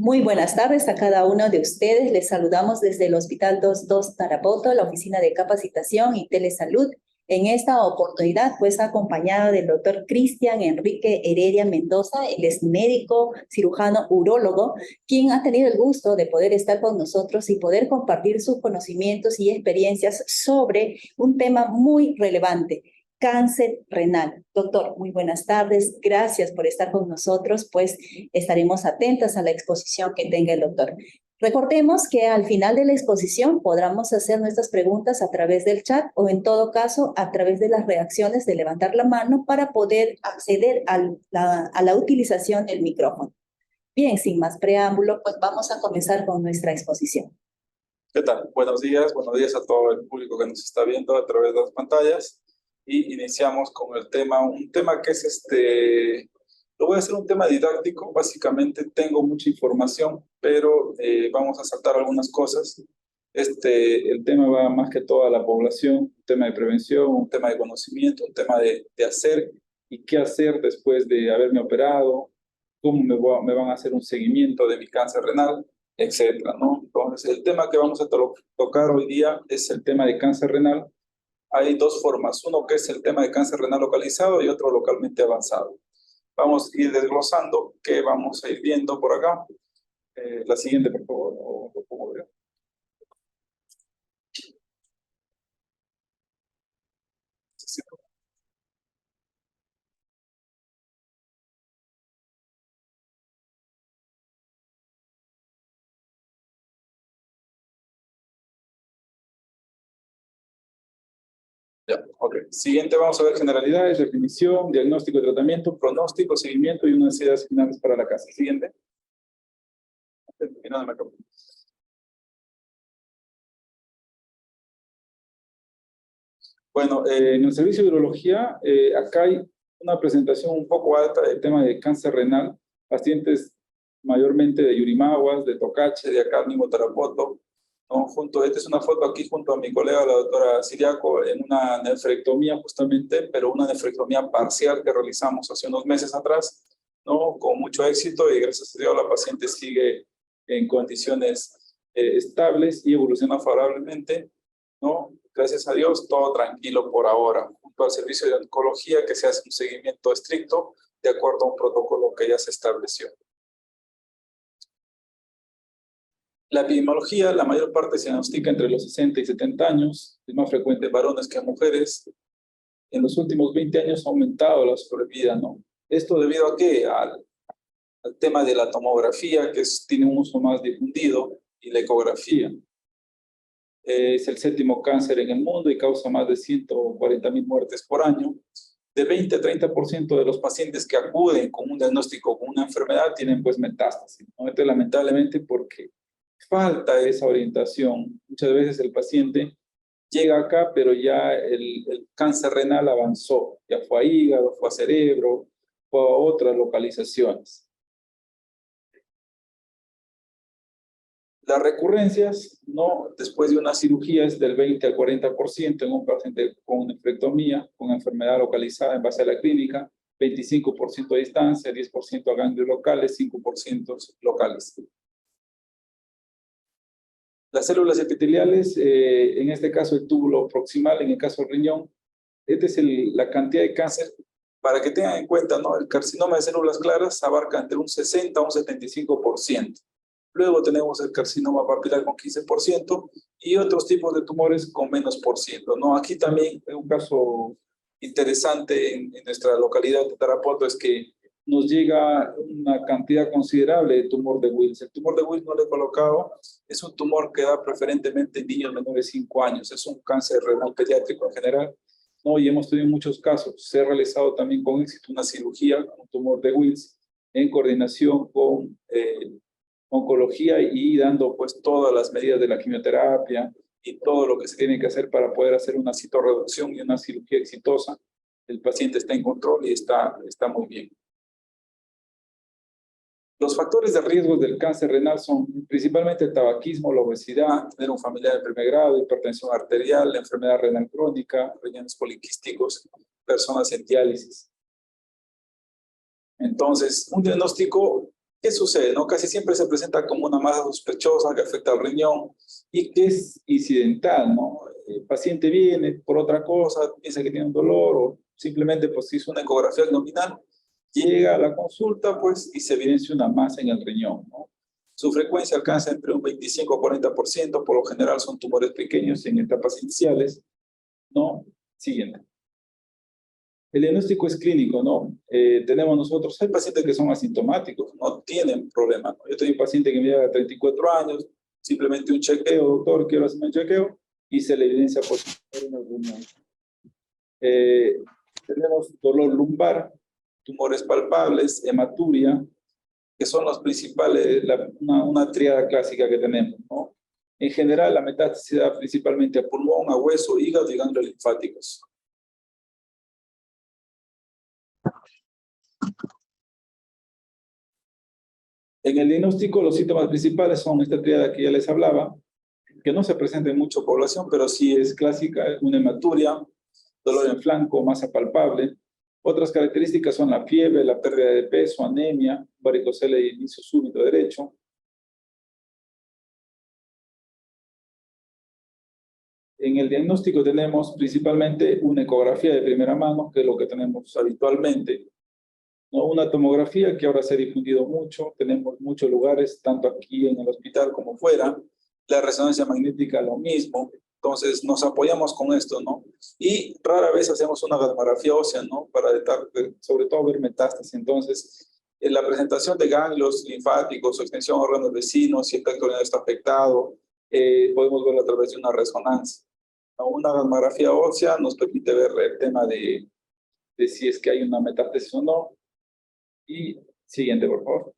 Muy buenas tardes a cada uno de ustedes. Les saludamos desde el Hospital 22 Tarapoto, la Oficina de Capacitación y Telesalud. En esta oportunidad, pues, acompañada del doctor Cristian Enrique Heredia Mendoza. Él es médico, cirujano, urólogo, quien ha tenido el gusto de poder estar con nosotros y poder compartir sus conocimientos y experiencias sobre un tema muy relevante: cáncer renal. Doctor, muy buenas tardes. Gracias por estar con nosotros, pues estaremos atentas a la exposición que tenga el doctor. Recordemos que al final de la exposición podremos hacer nuestras preguntas a través del chat o en todo caso a través de las reacciones de levantar la mano para poder acceder a la utilización del micrófono. Bien, sin más preámbulo, pues vamos a comenzar con nuestra exposición. ¿Qué tal? Buenos días a todo el público que nos está viendo a través de las pantallas. Y iniciamos con el tema, un tema que es lo voy a hacer un tema didáctico. Básicamente tengo mucha información, pero vamos a saltar algunas cosas. El tema va más que todo a la población, un tema de prevención, un tema de conocimiento, un tema de hacer y qué hacer después de haberme operado, cómo me van a hacer un seguimiento de mi cáncer renal, etcétera, ¿no? Entonces, el tema que vamos a tocar hoy día es el tema de cáncer renal. Hay dos formas, uno que es el tema de cáncer renal localizado y otro localmente avanzado. Vamos a ir desglosando, que vamos a ir viendo por acá. La siguiente, por favor. Ya, ok. Siguiente, vamos a ver generalidades, definición, diagnóstico y tratamiento, pronóstico, seguimiento y unas ideas finales para la casa. Siguiente. Bueno, en el servicio de urología, acá hay una presentación un poco alta del tema de cáncer renal, pacientes mayormente de Yurimaguas, de Tocache, de acá mismo Tarapoto, ¿no? Esta es una foto aquí junto a mi colega, la doctora Siriaco, en una nefrectomía justamente, pero una nefrectomía parcial que realizamos hace unos meses atrás, ¿no? Con mucho éxito y gracias a Dios la paciente sigue en condiciones estables y evoluciona favorablemente, ¿no? Gracias a Dios, todo tranquilo por ahora. Junto al servicio de oncología, que se hace un seguimiento estricto de acuerdo a un protocolo que ya se estableció. La epidemiología, la mayor parte se diagnostica entre los 60 y 70 años. Es más frecuente en varones que en mujeres. En los últimos 20 años ha aumentado la sobrevida, ¿no? ¿Esto debido a qué? Al tema de la tomografía, que tiene un uso más difundido, y la ecografía. Es el 7º cáncer en el mundo y causa más de 140.000 muertes por año. De 20 a 30% de los pacientes que acuden con un diagnóstico con una enfermedad tienen pues metástasis, ¿no? Entonces, lamentablemente, porque falta esa orientación. Muchas veces el paciente llega acá, pero ya el cáncer renal avanzó, ya fue a hígado, fue a cerebro, fue a otras localizaciones. Las recurrencias, ¿no? Después de una cirugía es del 20 al 40% en un paciente con nefrectomía, con enfermedad localizada en base a la clínica, 25% a distancia, 10% a ganglios locales, 5% locales. Las células epiteliales, en este caso el túbulo proximal, en el caso del riñón, esta es la cantidad de cáncer. Para que tengan en cuenta, ¿no? El carcinoma de células claras abarca entre un 60 a un 75%. Luego tenemos el carcinoma papilar con 15% y otros tipos de tumores con menos por ciento, ¿no? Aquí también un caso interesante en nuestra localidad de Tarapoto es que nos llega una cantidad considerable de tumor de Wills. El tumor de Wills no lo he colocado, es un tumor que da preferentemente en niños menores de 5 años, es un cáncer renal pediátrico en general, ¿no? Y hemos tenido muchos casos. Se ha realizado también con éxito una cirugía con un tumor de Wills en coordinación con oncología y dando pues todas las medidas de la quimioterapia y todo lo que se tiene que hacer para poder hacer una citorreducción y una cirugía exitosa. El paciente está en control y está muy bien. Los factores de riesgo del cáncer renal son principalmente el tabaquismo, la obesidad, tener un familiar de primer grado, hipertensión arterial, la enfermedad renal crónica, riñones poliquísticos, personas en diálisis. Entonces, un diagnóstico ¿Qué sucede? ¿No? Casi siempre se presenta como una masa sospechosa que afecta al riñón y que es incidental, ¿no? El paciente viene por otra cosa, piensa que tiene un dolor o simplemente pues hizo una ecografía abdominal, llega a la consulta pues y se evidencia una masa en el riñón, ¿no? Su frecuencia alcanza entre un 25 a 40%, por lo general son tumores pequeños en etapas iniciales, ¿no? Siguiente. El diagnóstico es clínico, ¿no? Tenemos nosotros, hay pacientes que son asintomáticos, no tienen problema, ¿no? Yo tengo un paciente que me llega a 34 años, simplemente un chequeo, doctor, quiero hacerme un chequeo, y se le evidencia positiva en el riñón. Tenemos dolor lumbar, tumores palpables, hematuria, que son los principales, una tríada clásica que tenemos, ¿no? En general, la metástasis se da principalmente a pulmón, a hueso, hígado y ganglios linfáticos. En el diagnóstico, los síntomas principales son esta tríada que ya les hablaba, que no se presenta en mucha población, pero sí es clásica, una hematuria, dolor en flanco, masa palpable. Otras características son la fiebre, la pérdida de peso, anemia, varicocele de inicio súbito derecho. En el diagnóstico tenemos principalmente una ecografía de primera mano, que es lo que tenemos habitualmente, ¿no? Una tomografía que ahora se ha difundido mucho, tenemos muchos lugares, tanto aquí en el hospital como fuera. La resonancia magnética lo mismo, entonces nos apoyamos con esto, ¿no? Y rara vez hacemos una gamografía ósea, ¿no? Para detectar, sobre todo ver metástasis. Entonces, en la presentación de ganglios linfáticos o extensión de órganos vecinos, si el tracto urinario está afectado, podemos verlo a través de una resonancia. Una gamografía ósea nos permite ver el tema de si es que hay una metástasis o no. Y siguiente, por favor.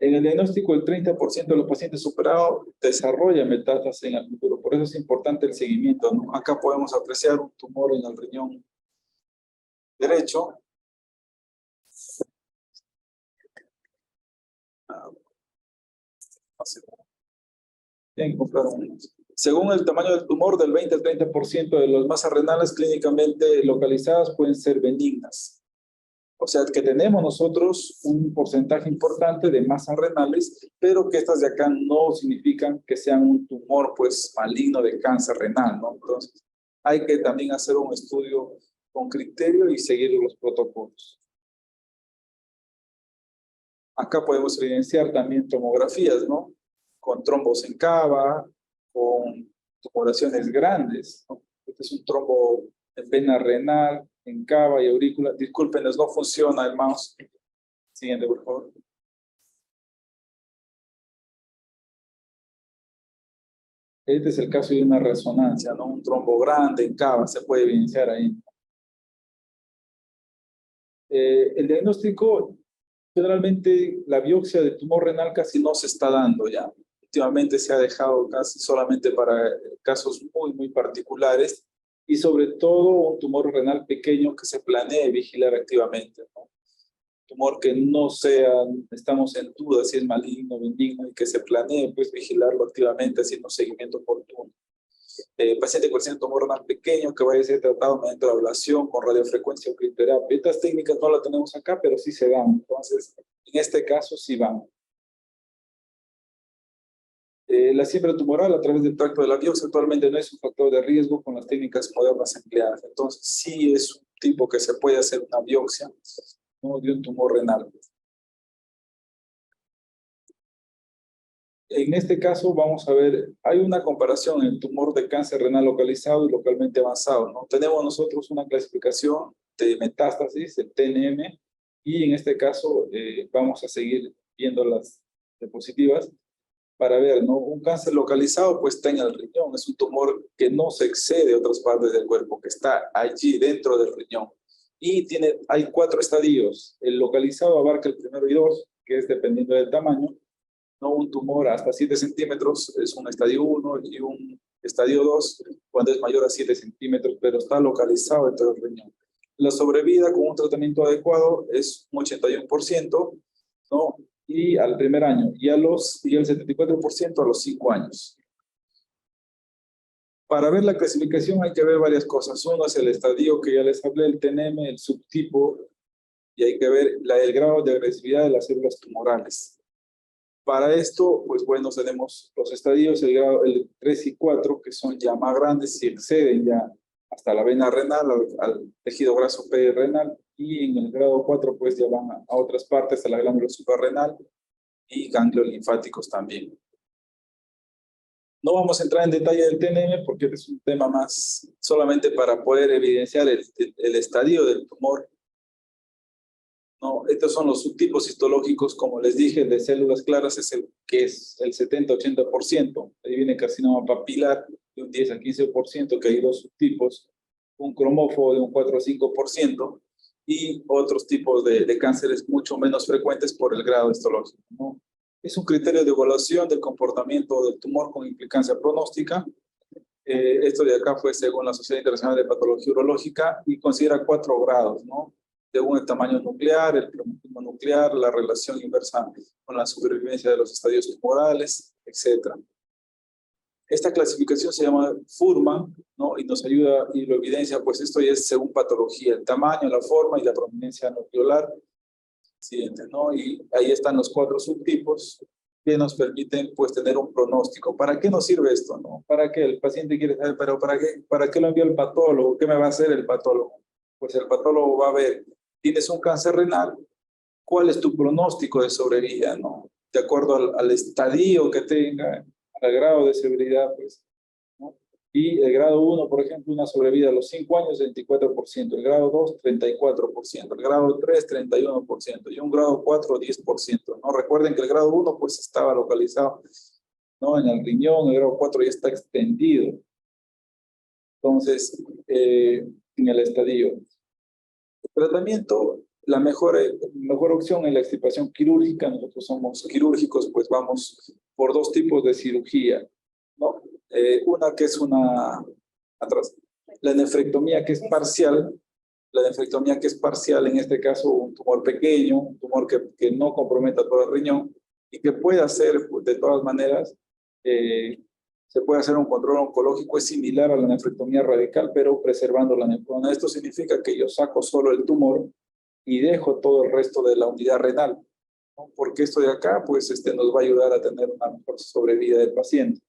En el diagnóstico, el 30% de los pacientes superados desarrolla metástasis en el futuro. Por eso es importante el seguimiento, ¿no? Acá podemos apreciar un tumor en el riñón derecho. Bien, según el tamaño del tumor, del 20 al 30% de las masas renales clínicamente localizadas pueden ser benignas. O sea, que tenemos nosotros un porcentaje importante de masas renales, pero que estas de acá no significan que sean un tumor, pues, maligno de cáncer renal, ¿no? Entonces, hay que también hacer un estudio con criterio y seguir los protocolos. Acá podemos evidenciar también tomografías, ¿no? Con trombos en cava, con tumoraciones grandes, ¿no? Este es un trombo en vena renal, en cava y aurícula. Discúlpenos, no funciona el mouse. Siguiente, por favor. Este es el caso de una resonancia, ¿no? Un trombo grande en cava, se puede evidenciar ahí. El diagnóstico, generalmente la biopsia de tumor renal casi no se está dando ya. Últimamente se ha dejado casi solamente para casos muy particulares y sobre todo un tumor renal pequeño que se planee vigilar activamente, ¿no? Tumor que no sea, estamos en duda si es maligno o benigno y que se planee pues vigilarlo activamente haciendo un seguimiento oportuno. Paciente con tumor renal pequeño que vaya a ser tratado mediante la ablación con radiofrecuencia o crioterapia. Estas técnicas no las tenemos acá, pero sí se dan. Entonces, en este caso sí van. La siembra tumoral a través del tracto de la biopsia actualmente no es un factor de riesgo con las técnicas modernas empleadas. Entonces, sí es un tipo que se puede hacer una biopsia, ¿no? De un tumor renal. En este caso vamos a ver, hay una comparación en el tumor de cáncer renal localizado y localmente avanzado, ¿no? Tenemos nosotros una clasificación de metástasis, el TNM, y en este caso vamos a seguir viendo las diapositivas para ver, ¿no? Un cáncer localizado pues está en el riñón, es un tumor que no se excede a otras partes del cuerpo, que está allí dentro del riñón. Y hay 4 estadios. El localizado abarca el primero y 2, que es dependiendo del tamaño, ¿no? Un tumor hasta 7 centímetros es un estadio 1 y un estadio 2 cuando es mayor a 7 centímetros, pero está localizado dentro del riñón. La sobrevida con un tratamiento adecuado es un 81%, ¿no? Y al primer año, y el 74% a los 5 años. Para ver la clasificación hay que ver varias cosas. Uno es el estadio que ya les hablé, el TNM, el subtipo y hay que ver el grado de agresividad de las células tumorales. Para esto, pues bueno, tenemos los estadios, el 3 y 4, que son ya más grandes y exceden ya hasta la vena renal, al tejido graso perirenal, y en el grado 4 pues ya van a otras partes, a la glándula suprarrenal y ganglios linfáticos también. No vamos a entrar en detalle del TNM porque este es un tema más solamente para poder evidenciar el estadio del tumor. No, estos son los subtipos histológicos, como les dije, el de células claras es el que es el 70-80%. Ahí viene carcinoma papilar de un 10 al 15%, que hay dos subtipos, un cromófobo de un 4 a 5%, y otros tipos de cánceres mucho menos frecuentes por el grado histológico, ¿no? Es un criterio de evaluación del comportamiento del tumor con implicancia pronóstica. Esto de acá fue según la Sociedad Internacional de Patología Urológica y considera 4 grados, ¿no? Según el tamaño nuclear, el cromatismo nuclear, la relación inversa con la supervivencia de los estadios tumorales, etc. Esta clasificación se llama Fuhrman, ¿no? Y nos ayuda y lo evidencia, pues esto ya es según patología, el tamaño, la forma y la prominencia nucleolar. Siguiente, ¿no? Y ahí están los 4 subtipos que nos permiten, pues, tener un pronóstico. ¿Para qué nos sirve esto, no? ¿Para qué? El paciente quiere saber, pero ¿para qué lo envió el patólogo? ¿Qué me va a hacer el patólogo? Pues el patólogo va a ver, tienes un cáncer renal, ¿cuál es tu pronóstico de sobrevida, no? De acuerdo al estadio que tenga, al grado de severidad, pues, ¿no? Y el grado 1, por ejemplo, una sobrevida a los 5 años, 24%, el grado 2, 34%, el grado 3, 31%, y un grado 4, 10%, ¿no? Recuerden que el grado 1, pues, estaba localizado, ¿no? En el riñón, el grado 4 ya está extendido. Entonces, en el estadio. El tratamiento, la mejor opción es la extirpación quirúrgica. Nosotros somos quirúrgicos, pues vamos por 2 tipos de cirugía, ¿no? Una que es la nefrectomía que es parcial. La nefrectomía que es parcial, en este caso un tumor pequeño, un tumor que no comprometa todo el riñón y que puede hacer, pues, de todas maneras, se puede hacer un control oncológico, es similar a la nefrectomía radical, pero preservando la nefrona. Esto significa que yo saco solo el tumor y dejo todo el resto de la unidad renal, ¿no? Porque esto de acá, pues, nos va a ayudar a tener una mejor sobrevida del paciente.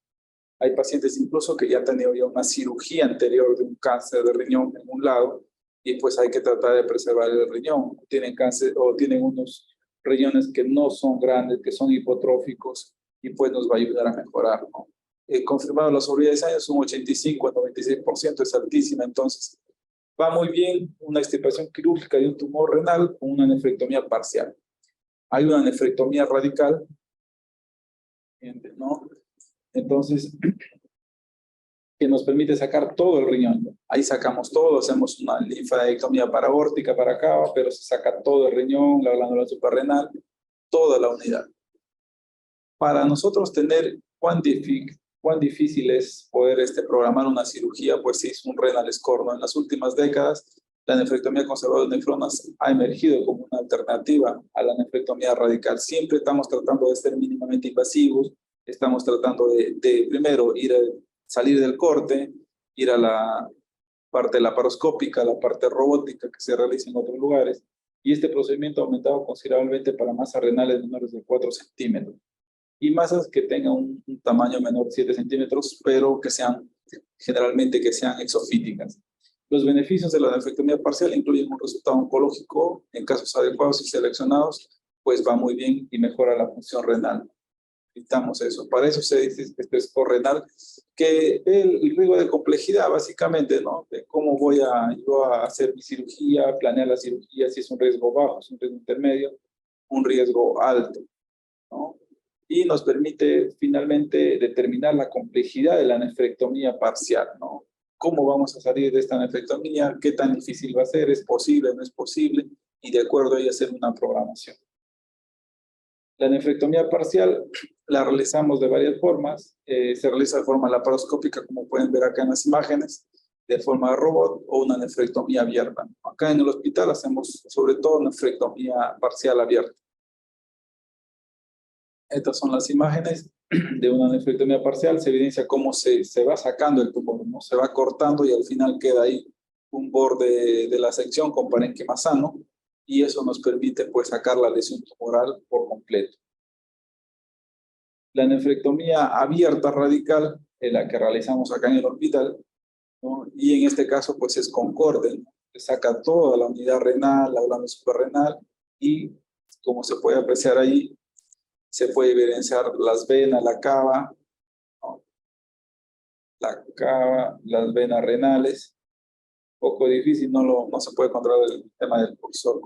Hay pacientes incluso que ya han tenido ya una cirugía anterior de un cáncer de riñón en un lado y pues hay que tratar de preservar el riñón. Tienen cáncer o tienen unos riñones que no son grandes, que son hipotróficos y pues nos va a ayudar a mejorar, ¿no? Confirmado la sobrevida de 10 años, un 85 a 96%, es altísima. Entonces, va muy bien una extirpación quirúrgica de un tumor renal con una nefrectomía parcial. Hay una nefrectomía radical, ¿no? Entonces, que nos permite sacar todo el riñón. Ahí sacamos todo, hacemos una linfadenectomía parabórtica para acá, pero se saca todo el riñón, la glándula suprarrenal, toda la unidad. Para nosotros tener cuán difícil es poder programar una cirugía, pues sí, es un renal score, ¿no? En las últimas décadas, la nefrectomía conservadora de nefronas ha emergido como una alternativa a la nefrectomía radical. Siempre estamos tratando de ser mínimamente invasivos, estamos tratando de primero salir del corte, ir a la parte laparoscópica, la parte robótica que se realiza en otros lugares, y este procedimiento ha aumentado considerablemente para masas renales menores de 4 centímetros. Y masas que tengan un tamaño menor de 7 centímetros, pero que sean generalmente exofíticas. Los beneficios de la nefrectomía parcial incluyen un resultado oncológico en casos adecuados y seleccionados, pues va muy bien y mejora la función renal. Necesitamos eso. Para eso se dice este score renal, que el riesgo de complejidad, básicamente, ¿no? De cómo voy yo a hacer mi cirugía, planear la cirugía, si es un riesgo bajo, si es un riesgo intermedio, un riesgo alto, ¿no? Y nos permite finalmente determinar la complejidad de la nefrectomía parcial, ¿no? ¿Cómo vamos a salir de esta nefrectomía? ¿Qué tan difícil va a ser? ¿Es posible? ¿No es posible? Y de acuerdo a ello hacer una programación. La nefrectomía parcial la realizamos de varias formas. Se realiza de forma laparoscópica, como pueden ver acá en las imágenes, de forma de robot, o una nefrectomía abierta. Acá en el hospital hacemos sobre todo nefrectomía parcial abierta. Estas son las imágenes de una nefrectomía parcial. Se evidencia cómo se va sacando el tumor, ¿no? Se va cortando y al final queda ahí un borde de la sección con parénquima sano. y eso nos permite pues sacar la lesión tumoral por completo. La nefrectomía abierta radical es la que realizamos acá en el hospital, ¿no? Y en este caso pues es concorde, ¿no? Se saca toda la unidad renal, la glándula suprarrenal, y como se puede apreciar ahí, se puede evidenciar las venas, la cava, ¿no? La cava, las venas renales. Poco difícil, no se puede controlar el tema del cursor.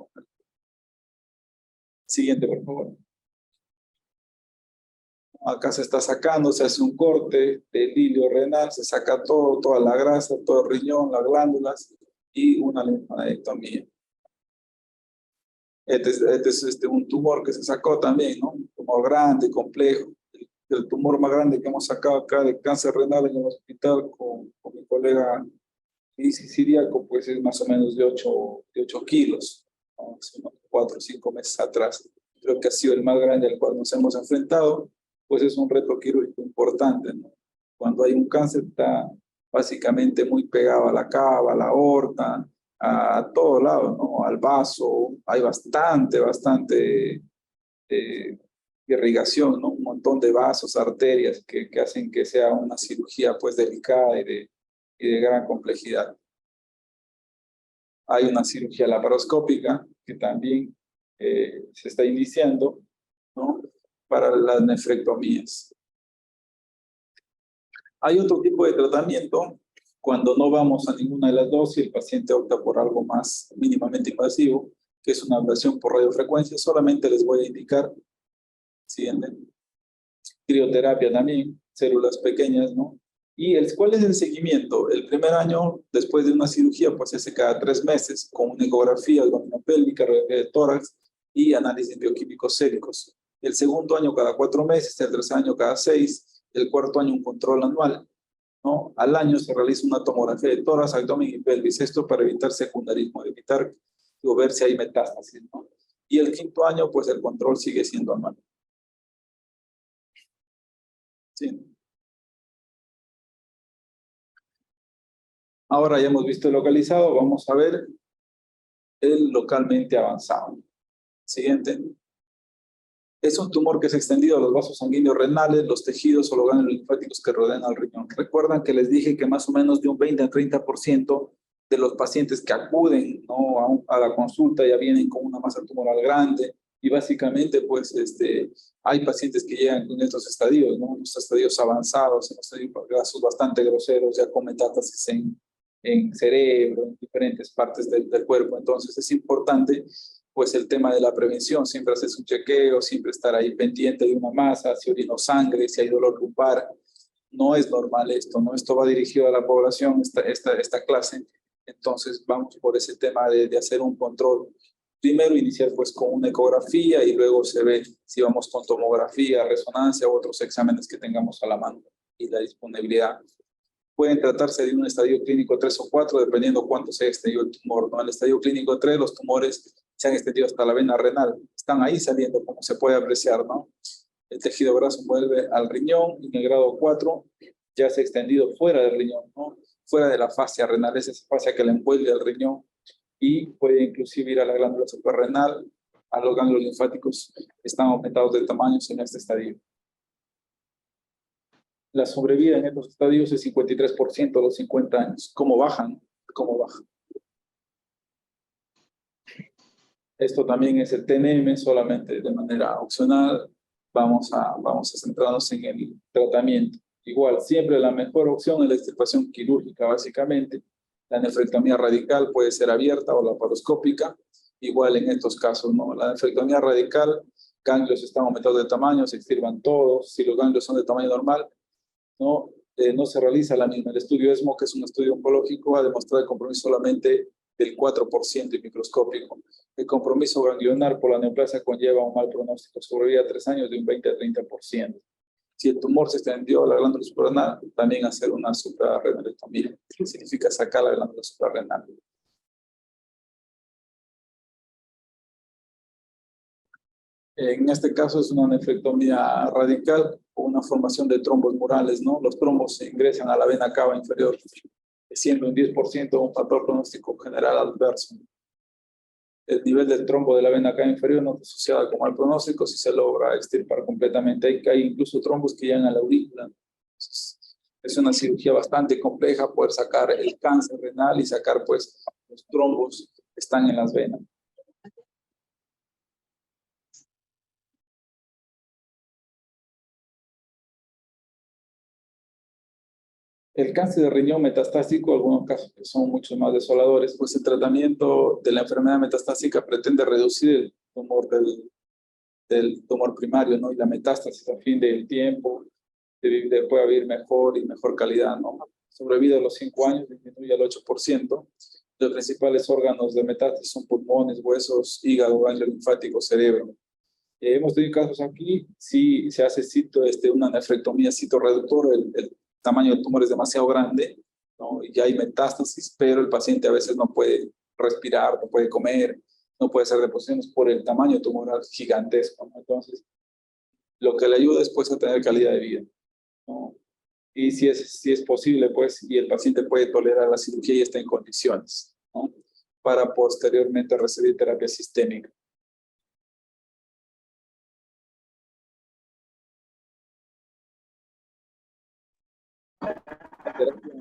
Siguiente, por favor. Acá se está sacando, se hace un corte del hilio renal, se saca todo, toda la grasa, todo el riñón, las glándulas y una linfadenectomía. Este es un tumor que se sacó también, ¿no? Un tumor grande, complejo. El tumor más grande que hemos sacado acá de cáncer renal en el hospital con mi colega Siriaco, pues es más o menos de 8 kilos, ¿no? Hace unos 4 o 5 meses atrás. Creo que ha sido el más grande al cual nos hemos enfrentado, pues es un reto quirúrgico importante, ¿no? Cuando hay un cáncer está básicamente muy pegado a la cava, a la aorta, a todo lado, ¿no? Al vaso, hay bastante irrigación, ¿no? Un montón de vasos, arterias que hacen que sea una cirugía pues delicada y de gran complejidad. Hay una cirugía laparoscópica que también se está iniciando, ¿no? Para las nefrectomías. Hay otro tipo de tratamiento cuando no vamos a ninguna de las dos y el paciente opta por algo más mínimamente invasivo, que es una ablación por radiofrecuencia. Solamente les voy a indicar, siguiente, crioterapia también, células pequeñas, ¿no? ¿Y cuál es el seguimiento? El primer año, después de una cirugía, pues se hace cada 3 meses con una ecografía abdominopélvica, radiografía de tórax y análisis bioquímicos séricos. El segundo año cada 4 meses, el tercer año cada 6, el cuarto año un control anual, ¿no? Al año se realiza una tomografía de tórax, abdomen y pelvis, esto para evitar secundarismo, evitar o ver si hay metástasis, ¿no? Y el quinto año, pues el control sigue siendo anual. Sí. Ahora ya hemos visto el localizado, vamos a ver el localmente avanzado. Siguiente. Es un tumor que se ha extendido a los vasos sanguíneos renales, los tejidos o los ganglios linfáticos que rodean al riñón. Recuerdan que les dije que más o menos de un 20 a 30% de los pacientes que acuden, ¿no? a la consulta ya vienen con una masa tumoral grande y básicamente pues hay pacientes que llegan con estos estadios, ¿no? Estos estadios avanzados, en estadios gasos bastante groseros, ya con metástasis en cerebro, en diferentes partes del cuerpo. Entonces es importante pues el tema de la prevención, siempre hacer un chequeo, siempre estar ahí pendiente de una masa, si orino sangre, si hay dolor lumbar. No es normal esto, ¿no? Esto va dirigido a la población, esta clase. Entonces vamos por ese tema de hacer un control. Primero iniciar pues con una ecografía y luego se ve si vamos con tomografía, resonancia u otros exámenes que tengamos a la mano y la disponibilidad. Pueden tratarse de un estadio clínico 3 o 4, dependiendo cuánto se ha extendido el tumor, ¿no? En el estadio clínico 3, los tumores se han extendido hasta la vena renal. Están ahí saliendo, como se puede apreciar, ¿no? El tejido graso vuelve al riñón y en el grado 4 ya se ha extendido fuera del riñón, ¿no? Fuera de la fascia renal, es esa fascia que le envuelve al riñón y puede inclusive ir a la glándula suprarrenal, a los ganglios linfáticos, están aumentados de tamaños en este estadio. La sobrevida en estos estadios es 53% a los 50 años. ¿Cómo bajan? ¿Cómo bajan? Esto también es el TNM, solamente de manera opcional. Vamos a centrarnos en el tratamiento. Igual, siempre la mejor opción es la extirpación quirúrgica, básicamente. La nefrectomía radical puede ser abierta o laparoscópica. Igual en estos casos, ¿no? La nefrectomía radical, ganglios están aumentados de tamaño, se extirpan todos. Si los ganglios son de tamaño normal, no se realiza la misma. El estudio ESMO, que es un estudio oncológico, ha demostrado el compromiso solamente del 4% y microscópico. El compromiso ganglionar por la neoplasia conlleva un mal pronóstico, sobrevida a 3 años de un 20 a 30%. Si el tumor se extendió a la glándula suprarrenal, también hacer una suprarrenalectomía, que significa sacar la glándula suprarrenal. En este caso es una nefrectomía radical o una formación de trombos murales, ¿no? Los trombos se ingresan a la vena cava inferior, siendo un 10% un factor pronóstico general adverso. el nivel del trombo de la vena cava inferior no está asociado con el pronóstico si se logra extirpar completamente. Hay incluso trombos que llegan a la aurícula. Entonces, es una cirugía bastante compleja poder sacar el cáncer renal y sacar pues los trombos que están en las venas. El cáncer de riñón metastásico, algunos casos que son mucho más desoladores, pues el tratamiento de la enfermedad metastásica pretende reducir el tumor del tumor primario, ¿no? Y la metástasis a fin del tiempo, puede vivir mejor y mejor calidad, ¿no? Sobrevida a los 5 años disminuye al 8%. Los principales órganos de metástasis son pulmones, huesos, hígado, ganglio linfático, cerebro. Hemos tenido casos aquí, si se hace una nefrectomía citorreductora, el tamaño del tumor es demasiado grande, ¿no? Y ya hay metástasis, pero el paciente a veces no puede respirar, no puede comer, no puede hacer deposiciones por el tamaño tumoral gigantesco, ¿no? Entonces, lo que le ayuda es pues a tener calidad de vida, ¿no? Y si es posible, pues, y el paciente puede tolerar la cirugía y está en condiciones, ¿no? Para posteriormente recibir terapia sistémica. La terapia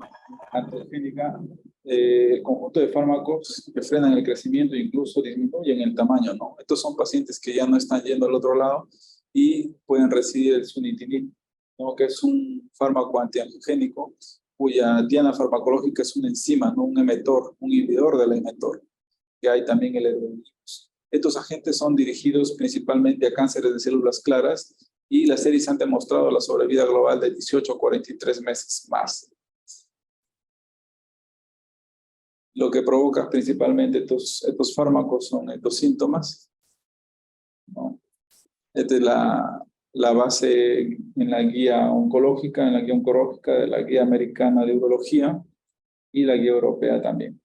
antiogénica, el conjunto de fármacos que frenan el crecimiento e incluso disminuyen el tamaño, ¿no? Estos son pacientes que ya no están yendo al otro lado y pueden recibir el sunitinib, ¿no? Que es un fármaco antiangiogénico cuya diana farmacológica es una enzima, ¿no? Un emetor, un inhibidor del emetor, que hay también el hidroquímicos. Estos agentes son dirigidos principalmente a cánceres de células claras y las series han demostrado la sobrevida global de 18 a 43 meses más. Lo que provoca principalmente estos fármacos son estos síntomas, ¿no? Esta es la base en la guía oncológica, de la guía americana de urología y la guía europea también,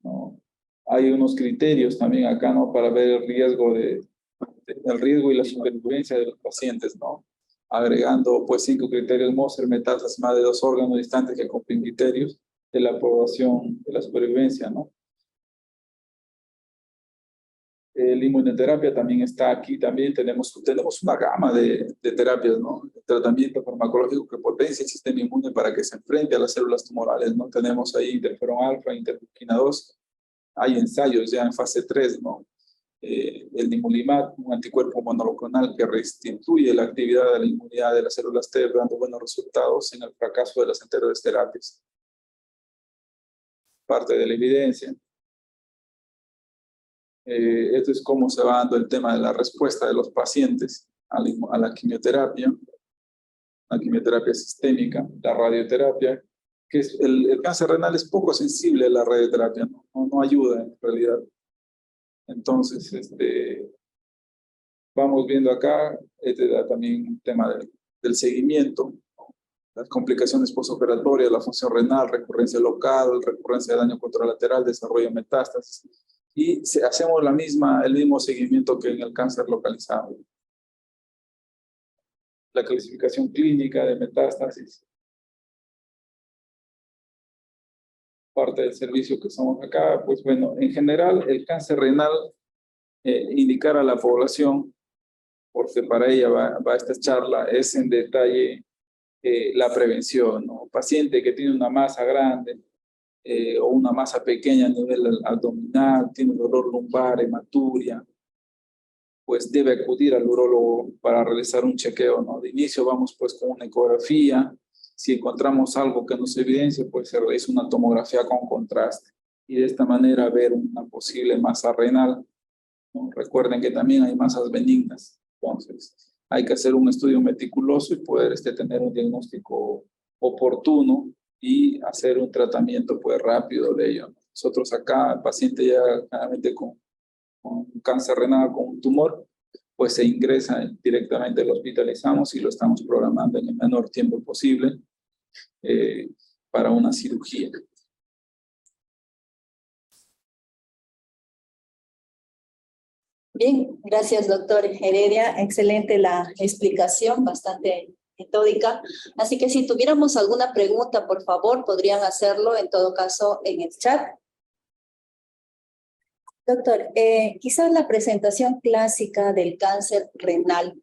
¿no? Hay unos criterios también acá, ¿no? Para ver el riesgo y la supervivencia de los pacientes, ¿no? Agregando pues 5 criterios Moser, metástasis más de 2 órganos distantes que cumplen criterios de la aprobación de la supervivencia, ¿no? La inmunoterapia también está aquí, también tenemos una gama de terapias, ¿no? El tratamiento farmacológico que potencia el sistema inmune para que se enfrente a las células tumorales, ¿no? Tenemos ahí interferón alfa, interleuquina 2, hay ensayos ya en fase 3, ¿no? El nivolumab, un anticuerpo monoclonal que restituye la actividad de la inmunidad de las células T, dando buenos resultados en el fracaso de las anteriores terapias. Parte de la evidencia. Esto es cómo se va dando el tema de la respuesta de los pacientes a la quimioterapia sistémica, la radioterapia, que es el cáncer renal es poco sensible a la radioterapia, no ayuda en realidad. Entonces, vamos viendo acá, da también el tema del seguimiento, ¿no? Las complicaciones postoperatorias, la función renal, recurrencia local, recurrencia de daño contralateral, desarrollo de metástasis. Y hacemos el mismo seguimiento que en el cáncer localizado. La clasificación clínica de metástasis. Parte del servicio que somos acá, pues bueno, en general el cáncer renal indicar a la población, porque para ella va esta charla, es en detalle la prevención, ¿no? Paciente que tiene una masa grande o una masa pequeña a nivel abdominal, tiene dolor lumbar, hematuria, pues debe acudir al urólogo para realizar un chequeo, ¿no? De inicio vamos pues con una ecografía, si encontramos algo que nos evidencia, pues se realiza una tomografía con contraste y de esta manera ver una posible masa renal, ¿no? Recuerden que también hay masas benignas, entonces hay que hacer un estudio meticuloso y poder tener un diagnóstico oportuno y hacer un tratamiento pues rápido de ello. Nosotros acá, el paciente ya claramente con cáncer renal, con un tumor, pues se ingresa directamente, lo hospitalizamos y lo estamos programando en el menor tiempo posible para una cirugía. Bien, gracias, doctor Heredia. Excelente la explicación, bastante metódica. Así que si tuviéramos alguna pregunta, por favor, podrían hacerlo en todo caso en el chat. Doctor, quizás la presentación clásica del cáncer renal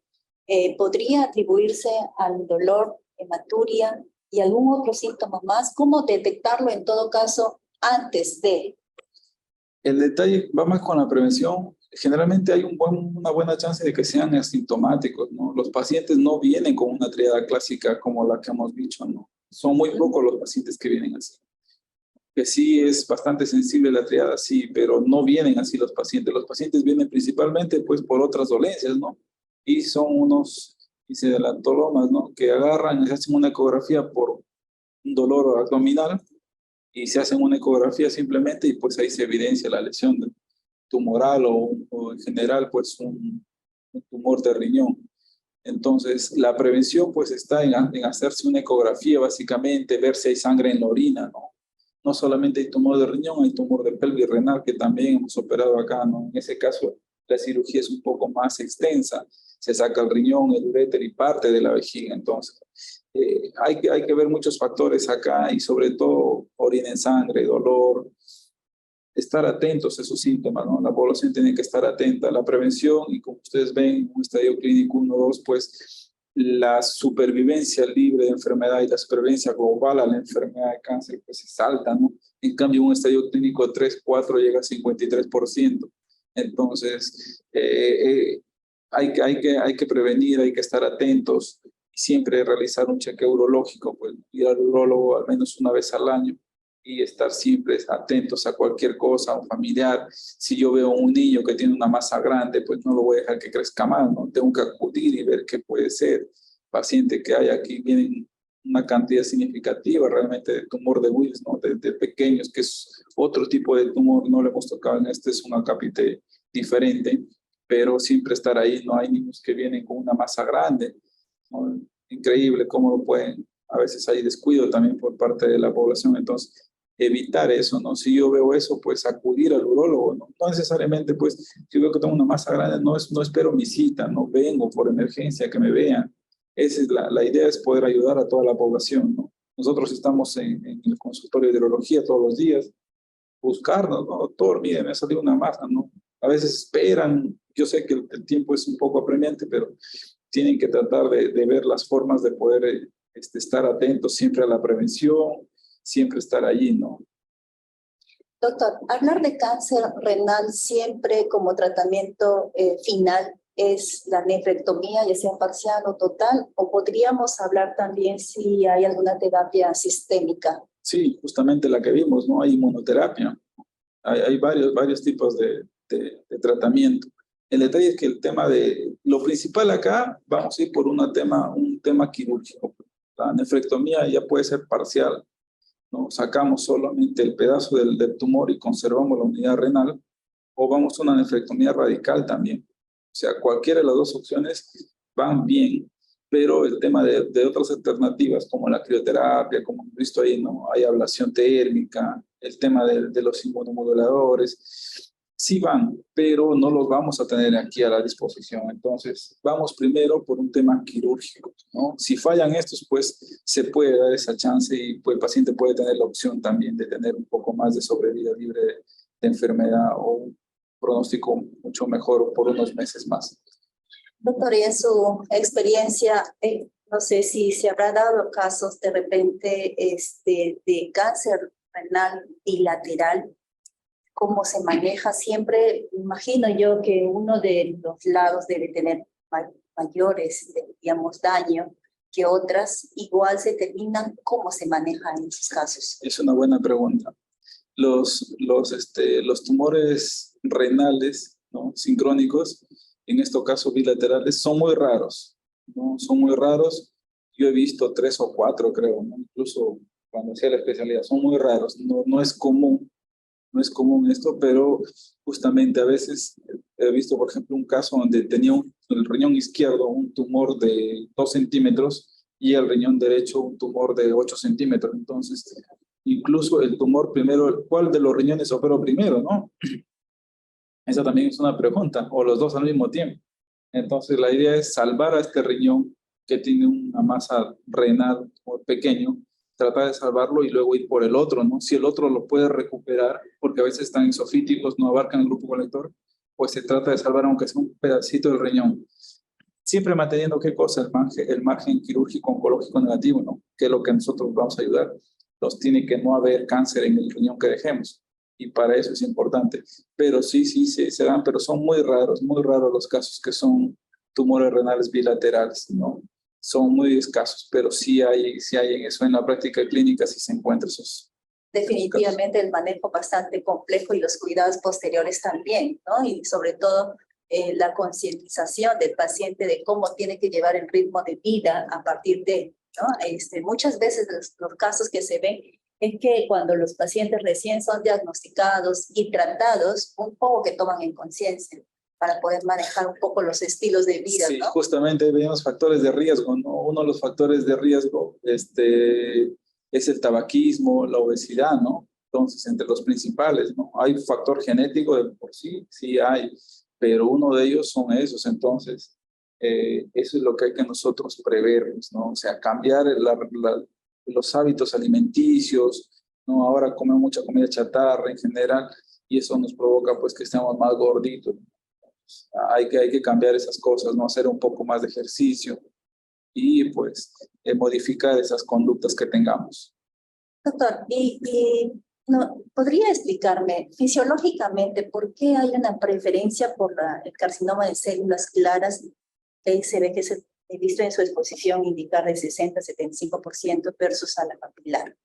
podría atribuirse al dolor, hematuria y algún otro síntoma más. ¿Cómo detectarlo en todo caso antes de? El detalle va más con la prevención. Generalmente hay una buena chance de que sean asintomáticos, ¿no? Los pacientes no vienen con una triada clásica como la que hemos dicho, ¿no? Son muy pocos los pacientes que vienen así. Que sí es bastante sensible la triada, sí, pero no vienen así los pacientes. Los pacientes vienen principalmente pues por otras dolencias, ¿no? Y son unos incidentalolomas, ¿no? Que agarran y se hacen una ecografía por un dolor abdominal y se hacen una ecografía simplemente y pues ahí se evidencia la lesión tumoral o en general pues un tumor de riñón. Entonces, la prevención pues está en hacerse una ecografía básicamente, ver si hay sangre en la orina, ¿no? No solamente hay tumor de riñón, hay tumor de pelvis renal que también hemos operado acá, ¿no? En ese caso, la cirugía es un poco más extensa. Se saca el riñón, el uréter y parte de la vejiga. Entonces, hay que ver muchos factores acá y sobre todo orina en sangre, dolor, estar atentos a esos síntomas, ¿no? La población tiene que estar atenta a la prevención y como ustedes ven, en un estadio clínico 1, 2, pues la supervivencia libre de enfermedad y la supervivencia global a la enfermedad de cáncer pues es alta, ¿no? En cambio, un estadio clínico 3, 4 llega a 53%. Entonces, hay que prevenir, hay que estar atentos y siempre realizar un chequeo urológico, pues ir al urólogo al menos una vez al año y estar siempre atentos a cualquier cosa, a un familiar. Si yo veo un niño que tiene una masa grande, pues no lo voy a dejar que crezca más, ¿no? Tengo que acudir y ver qué puede ser. Paciente que hay aquí, vienen una cantidad significativa realmente de tumor de Wills, ¿no? De pequeños, que es otro tipo de tumor, no le hemos tocado en este, es un acápite diferente, pero siempre estar ahí, no hay niños que vienen con una masa grande, ¿no? Increíble cómo lo pueden, a veces hay descuido también por parte de la población, entonces evitar eso, ¿no? Si yo veo eso, pues acudir al urólogo, ¿no? No necesariamente, pues, si veo que tengo una masa grande, no espero mi cita, no vengo por emergencia que me vean. Esa es la idea es poder ayudar a toda la población, ¿no? Nosotros estamos en el consultorio de urología todos los días, buscarnos, ¿no? Doctor, mire, me ha salido una masa, ¿no? A veces esperan, yo sé que el tiempo es un poco apremiante, pero tienen que tratar de ver las formas de poder estar atentos siempre a la prevención, siempre estar allí, ¿no? Doctor, hablar de cáncer renal siempre como tratamiento final es la nefrectomía, ya sea parcial o total, o podríamos hablar también si hay alguna terapia sistémica. Sí, justamente la que vimos, ¿no? Hay inmunoterapia, hay varios tipos de tratamiento. El detalle es que el tema lo principal acá, vamos a ir por un tema quirúrgico. La nefrectomía ya puede ser parcial, ¿no? Sacamos solamente el pedazo del tumor y conservamos la unidad renal, o vamos a una nefrectomía radical también. O sea, cualquiera de las dos opciones van bien, pero el tema de otras alternativas como la crioterapia, como hemos visto ahí, ¿no? Hay ablación térmica, el tema de los inmunomoduladores, sí van, pero no los vamos a tener aquí a la disposición. Entonces, vamos primero por un tema quirúrgico, ¿no? Si fallan estos, pues se puede dar esa chance y pues, el paciente puede tener la opción también de tener un poco más de sobrevida libre de enfermedad o un pronóstico mucho mejor por unos meses más. Doctor, y en su experiencia, no sé si se habrá dado casos de repente de cáncer renal bilateral, cómo se maneja siempre. Imagino yo que uno de los lados debe tener mayores, digamos, daño que otras. Igual se determinan cómo se maneja en esos casos. Es una buena pregunta. Los tumores renales, ¿no? Sincrónicos, en este caso bilaterales, son muy raros, ¿no? Son muy raros. Yo he visto 3 o 4, creo, ¿no? Incluso cuando hacía la especialidad, son muy raros. No es común, no es común esto, pero justamente a veces he visto, por ejemplo, un caso donde tenía el riñón izquierdo un tumor de 2 centímetros y el riñón derecho un tumor de 8 centímetros. Entonces, incluso el tumor primero, ¿cuál de los riñones operó primero, no? Esa también es una pregunta, o los dos al mismo tiempo. Entonces, la idea es salvar a este riñón que tiene una masa renal muy pequeño, tratar de salvarlo y luego ir por el otro, ¿no? Si el otro lo puede recuperar, porque a veces están isofíticos, no abarcan el grupo colector, pues se trata de salvar aunque sea un pedacito del riñón. Siempre manteniendo, ¿qué cosa? El margen quirúrgico oncológico negativo, ¿no? Que es lo que nosotros vamos a ayudar. Nos tiene que no haber cáncer en el riñón que dejemos. Y para eso es importante. Pero sí, se dan, pero son muy raros los casos que son tumores renales bilaterales, ¿no? Son muy escasos, pero sí hay en eso. En la práctica clínica sí se encuentran esos. Definitivamente el manejo bastante complejo y los cuidados posteriores también, ¿no? Y sobre todo la concientización del paciente de cómo tiene que llevar el ritmo de vida a partir de, ¿no? Muchas veces los casos que se ven es que cuando los pacientes recién son diagnosticados y tratados, un poco que toman en conciencia para poder manejar un poco los estilos de vida, sí, ¿no? Justamente vemos factores de riesgo, ¿no? Uno de los factores de riesgo es el tabaquismo, la obesidad, ¿no? Entonces, entre los principales, ¿no? Hay factor genético de por sí, sí hay, pero uno de ellos son esos. Entonces, eso es lo que hay que nosotros prever, ¿no? O sea, cambiar los hábitos alimenticios, ¿no? Ahora comemos mucha comida chatarra en general y eso nos provoca pues que estemos más gorditos. Hay que cambiar esas cosas, ¿no? Hacer un poco más de ejercicio y pues modificar esas conductas que tengamos. Doctor, no, ¿podría explicarme fisiológicamente por qué hay una preferencia por el carcinoma de células claras que se ve que se he visto en su exposición indicar de 60-75% versus a la papilar?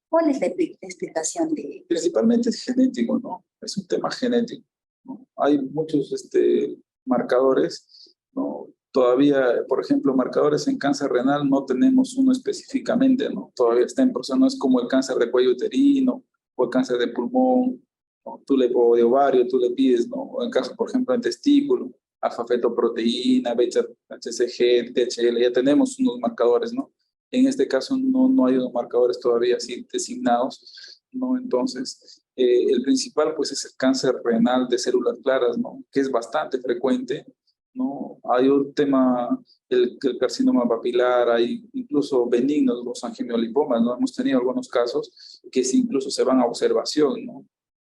¿Cuál es la explicación de? Principalmente es genético, ¿no? Es un tema genético, ¿no? Hay muchos marcadores, ¿no? Todavía, por ejemplo, marcadores en cáncer renal no tenemos uno específicamente, ¿no? Todavía está en proceso, no es como el cáncer de cuello uterino o el cáncer de pulmón, ¿no? O de ovario, tú le pides, ¿no? O en caso, por ejemplo, en testículo, alfa-fetoproteína, beta-HCG, THL, ya tenemos unos marcadores, ¿no? En este caso no hay unos marcadores todavía así designados, ¿no? Entonces, el principal pues es el cáncer renal de células claras, ¿no? Que es bastante frecuente, ¿no? Hay un tema, el carcinoma papilar, hay incluso benignos, los angiomiolipomas, ¿no? Hemos tenido algunos casos que incluso se van a observación, ¿no?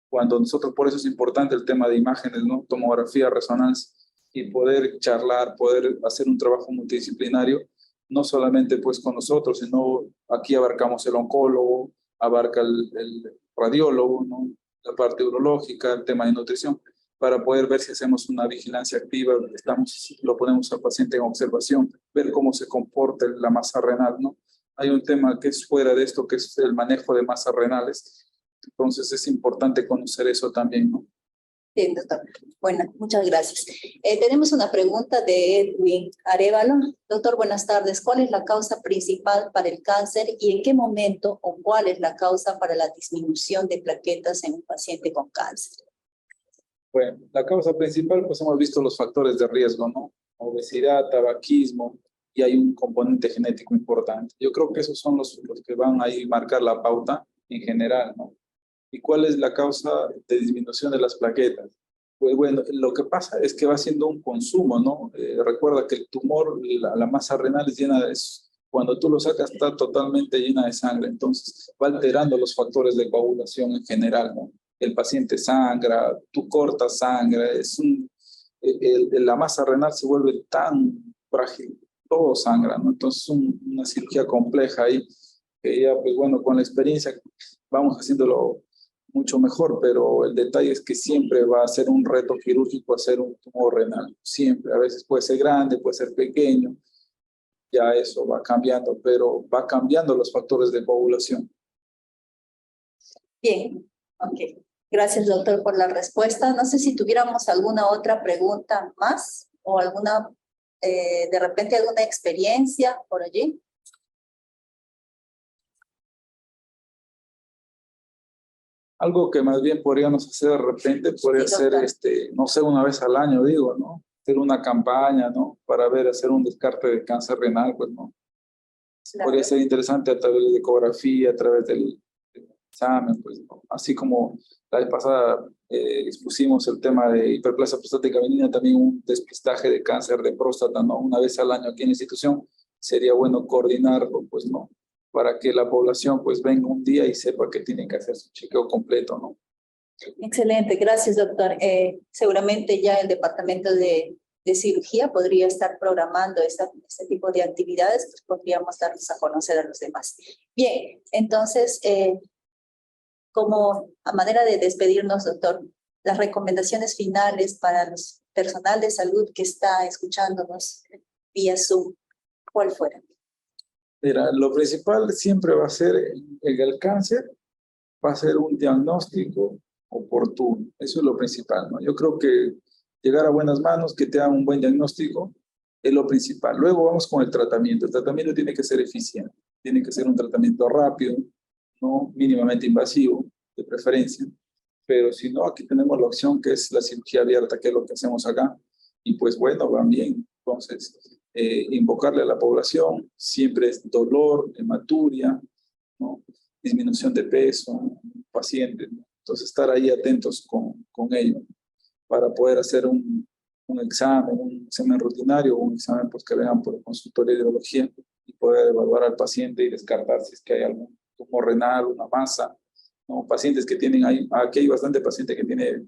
Cuando nosotros, por eso es importante el tema de imágenes, ¿no? Tomografía, resonancia, y poder charlar, poder hacer un trabajo multidisciplinario, no solamente pues con nosotros, sino aquí abarcamos el oncólogo, abarca el radiólogo, ¿no? La parte urológica, el tema de nutrición, para poder ver si hacemos una vigilancia activa, lo ponemos al paciente en observación, ver cómo se comporta la masa renal, ¿no? Hay un tema que es fuera de esto, que es el manejo de masas renales. Entonces es importante conocer eso también, ¿no? Bien, doctor. Bueno, muchas gracias. Tenemos una pregunta de Edwin Arevalo. Doctor, buenas tardes. ¿Cuál es la causa principal para el cáncer y en qué momento o cuál es la causa para la disminución de plaquetas en un paciente con cáncer? Bueno, la causa principal, pues hemos visto los factores de riesgo, ¿no? Obesidad, tabaquismo, y hay un componente genético importante. Yo creo que esos son los que van a marcar la pauta en general, ¿no? ¿Y cuál es la causa de disminución de las plaquetas? Pues bueno, lo que pasa es que va siendo un consumo, ¿no? Recuerda que el tumor, la masa renal es llena de eso. Cuando tú lo sacas está totalmente llena de sangre, entonces va alterando los factores de coagulación en general, ¿no? El paciente sangra, tú cortas sangre, la masa renal se vuelve tan frágil, todo sangra, ¿no? Entonces una cirugía compleja ahí, que ya, pues bueno, con la experiencia vamos haciéndolo mucho mejor, pero el detalle es que siempre va a ser un reto quirúrgico hacer un tumor renal, siempre, a veces puede ser grande, puede ser pequeño, ya eso va cambiando, pero va cambiando los factores de coagulación. Bien, ok. Gracias, doctor, por la respuesta. No sé si tuviéramos alguna otra pregunta más o alguna, de repente alguna experiencia por allí. Algo que más bien podríamos hacer de repente, podría ser, no sé, una vez al año, digo, ¿no? Hacer una campaña, ¿no? Para hacer un descarte de cáncer renal, pues, ¿no? Claro. Podría ser interesante a través de la ecografía, a través del examen, pues, ¿no? Así como la vez pasada expusimos el tema de hiperplasia prostática benigna, también un despistaje de cáncer de próstata, ¿no? Una vez al año aquí en la institución, sería bueno coordinarlo, pues, ¿no? para que la población pues venga un día y sepa que tienen que hacer su chequeo completo, ¿no? Excelente, gracias, doctor. Seguramente ya el departamento de cirugía podría estar programando este tipo de actividades, pues podríamos darles a conocer a los demás. Bien, entonces, como a manera de despedirnos, doctor, las recomendaciones finales para el personal de salud que está escuchándonos vía Zoom, ¿cuál fuera? Mira, lo principal siempre va a ser el cáncer, va a ser un diagnóstico oportuno. Eso es lo principal, ¿no? Yo creo que llegar a buenas manos, que te hagan un buen diagnóstico, es lo principal. Luego vamos con el tratamiento. El tratamiento tiene que ser eficiente, tiene que ser un tratamiento rápido, no mínimamente invasivo, de preferencia. Pero si no, aquí tenemos la opción que es la cirugía abierta, que es lo que hacemos acá. Y pues bueno, van bien. Entonces, invocarle a la población, siempre es dolor, hematuria, ¿no? Disminución de peso, pacientes, ¿no? Entonces, estar ahí atentos con ello para poder hacer un examen rutinario o un examen pues, que vengan por el consultorio de urología y poder evaluar al paciente y descartar si es que hay algún tumor renal, una masa, ¿no? Pacientes que tienen, aquí hay bastante paciente que tiene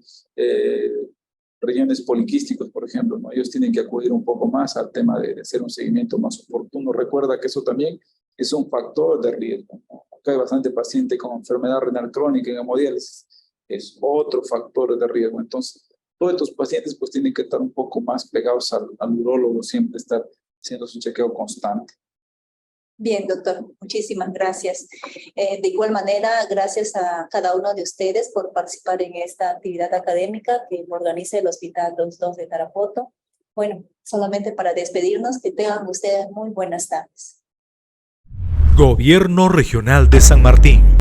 riñones poliquísticos, por ejemplo, ¿no? Ellos tienen que acudir un poco más al tema de hacer un seguimiento más oportuno. Recuerda que eso también es un factor de riesgo, ¿no? Acá hay bastante paciente con enfermedad renal crónica en hemodiálisis, es otro factor de riesgo. Entonces, todos estos pacientes pues tienen que estar un poco más pegados al urólogo, siempre estar haciendo su chequeo constante. Bien, doctor, muchísimas gracias. De igual manera, gracias a cada uno de ustedes por participar en esta actividad académica que organiza el Hospital 22 de Tarapoto. Bueno, solamente para despedirnos, que tengan ustedes muy buenas tardes. Gobierno Regional de San Martín.